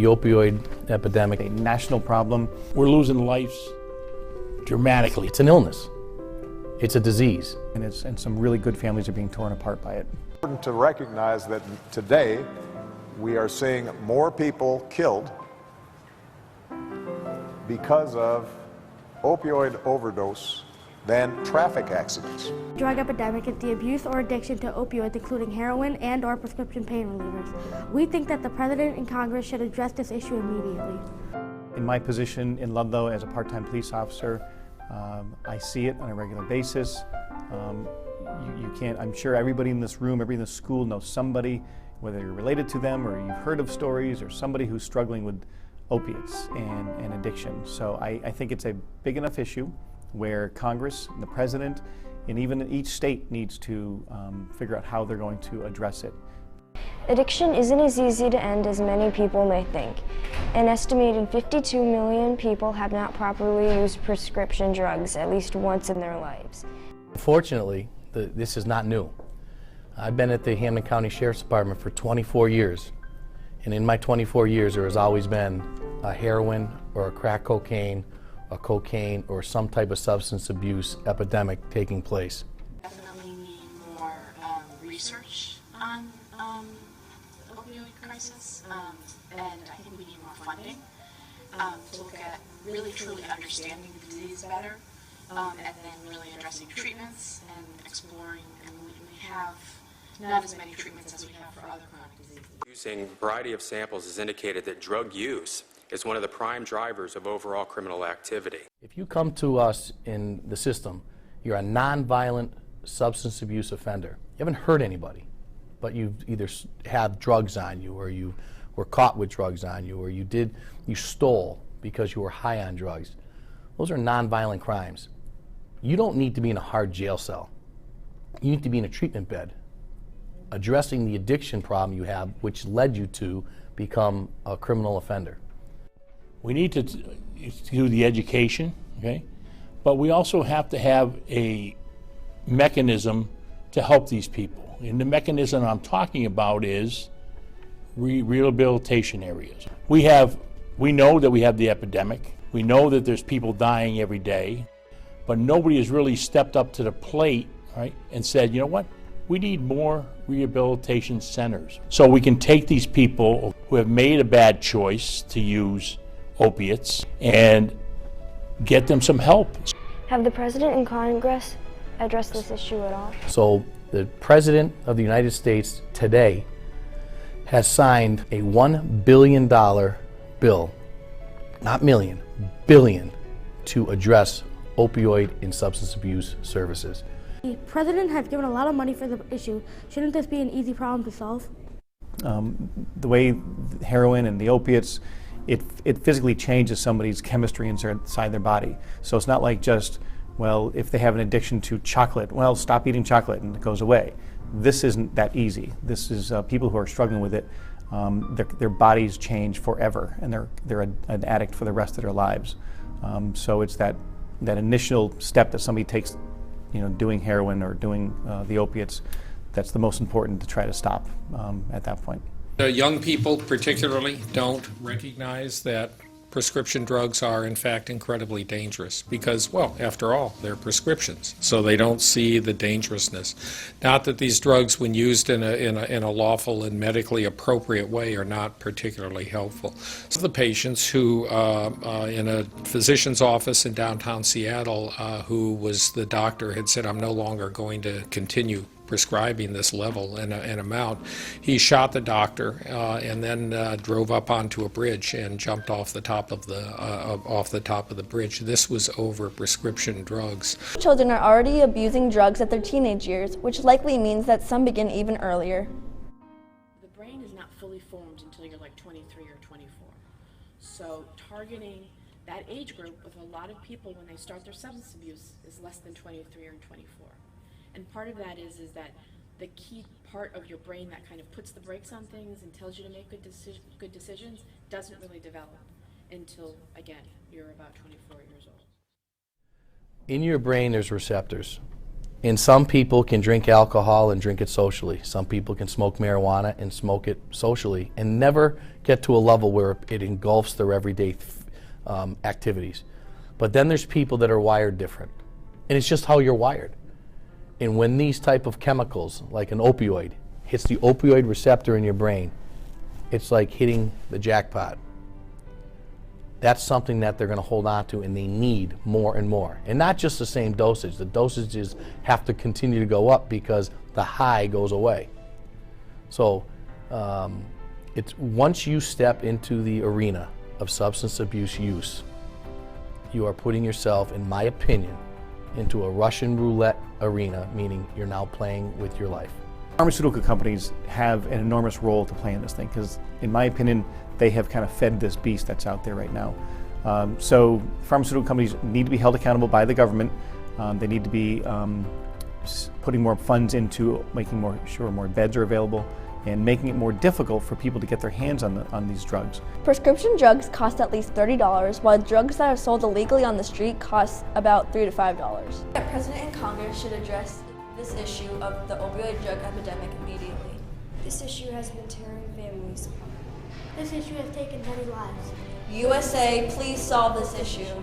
The opioid epidemic, a national problem. We're losing lives dramatically. It's an illness. It's a disease. And some really good families are being torn apart by it. It's important to recognize that today we are seeing more people killed because of opioid overdose than traffic accidents. Drug epidemic is the abuse or addiction to opioids, including heroin and/or prescription pain relievers. We think that the President and Congress should address this issue immediately. In my position in Ludlow as a part-time police officer, I see it on a regular basis. You can't, I'm sure everybody in this room, everybody in the school knows somebody, whether you're related to them or you've heard of stories, or somebody who's struggling with opiates and addiction. So I think it's a big enough issue where Congress and the President and even each state needs to figure out how they're going to address it. Addiction isn't as easy to end as many people may think. An estimated 52 million people have not properly used prescription drugs at least once in their lives. Unfortunately, this is not new. I've been at the Hamden County Sheriff's Department for 24 years. And in my 24 years, there has always been a heroin or a crack cocaine, a cocaine, or some type of substance abuse epidemic taking place. Definitely need more research on the opioid crisis, and I think we need more funding to look at really truly understanding the disease better, and then really addressing treatments and exploring, and we have not as many treatments as we have for other chronic diseases. Using a variety of samples has indicated that drug use is one of the prime drivers of overall criminal activity. If you come to us in the system, you're a nonviolent substance abuse offender. You haven't hurt anybody, but you either have drugs on you, or you were caught with drugs on you, or you stole because you were high on drugs. Those are nonviolent crimes. You don't need to be in a hard jail cell. You need to be in a treatment bed, addressing the addiction problem you have, which led you to become a criminal offender. We need to do the education, okay? But we also have to have a mechanism to help these people. And the mechanism I'm talking about is rehabilitation areas. We know that we have the epidemic. We know that there's people dying every day, but nobody has really stepped up to the plate, right, and said, you know what? We need more rehabilitation centers. So we can take these people who have made a bad choice to use opiates and get them some help. Have the President and Congress addressed this issue at all? So the President of the United States today has signed a $1 billion bill, not million, billion, to address opioid and substance abuse services. The President has given a lot of money for the issue. Shouldn't this be an easy problem to solve? The way heroin and the opiates, it physically changes somebody's chemistry inside their body. So it's not like just, well, if they have an addiction to chocolate, well, stop eating chocolate and it goes away. This isn't that easy. This is people who are struggling with it. Their bodies change forever, and they're an addict for the rest of their lives. So it's that initial step that somebody takes, doing heroin or doing the opiates, that's the most important to try to stop at that point. Young people particularly don't recognize that prescription drugs are in fact incredibly dangerous because, well, after all, they're prescriptions, so they don't see the dangerousness. Not that these drugs, when used in a lawful and medically appropriate way, are not particularly helpful. Some of the patients who, in a physician's office in downtown Seattle, who was the doctor, had said, I'm no longer going to continue prescribing this level and amount. He shot the doctor and then drove up onto a bridge and jumped off the top of the bridge. This was over prescription drugs. Children are already abusing drugs at their teenage years, which likely means that some begin even earlier. The brain is not fully formed until you're like 23 or 24. So targeting that age group with a lot of people when they start their substance abuse is less than 23 or 24. And part of that is that the key part of your brain that kind of puts the brakes on things and tells you to make good decisions doesn't really develop until, again, you're about 24 years old. In your brain, there's receptors. And some people can drink alcohol and drink it socially. Some people can smoke marijuana and smoke it socially and never get to a level where it engulfs their everyday activities. But then there's people that are wired different. And it's just how you're wired. And when these type of chemicals, like an opioid, hits the opioid receptor in your brain, it's like hitting the jackpot. That's something that they're going to hold on to, and they need more and more. And not just the same dosage. The dosages have to continue to go up because the high goes away. So it's once you step into the arena of substance abuse use, you are putting yourself, in my opinion, into a Russian roulette arena, meaning you're now playing with your life. Pharmaceutical companies have an enormous role to play in this thing because, in my opinion, they have kind of fed this beast that's out there right now. So pharmaceutical companies need to be held accountable by the government. They need to be putting more funds into making sure more beds are available and making it more difficult for people to get their hands on these drugs. Prescription drugs cost at least $30, while drugs that are sold illegally on the street cost about $3 to $5. The President and Congress should address this issue of the opioid drug epidemic immediately. This issue has been tearing families apart. This issue has taken many lives. USA, please solve this issue.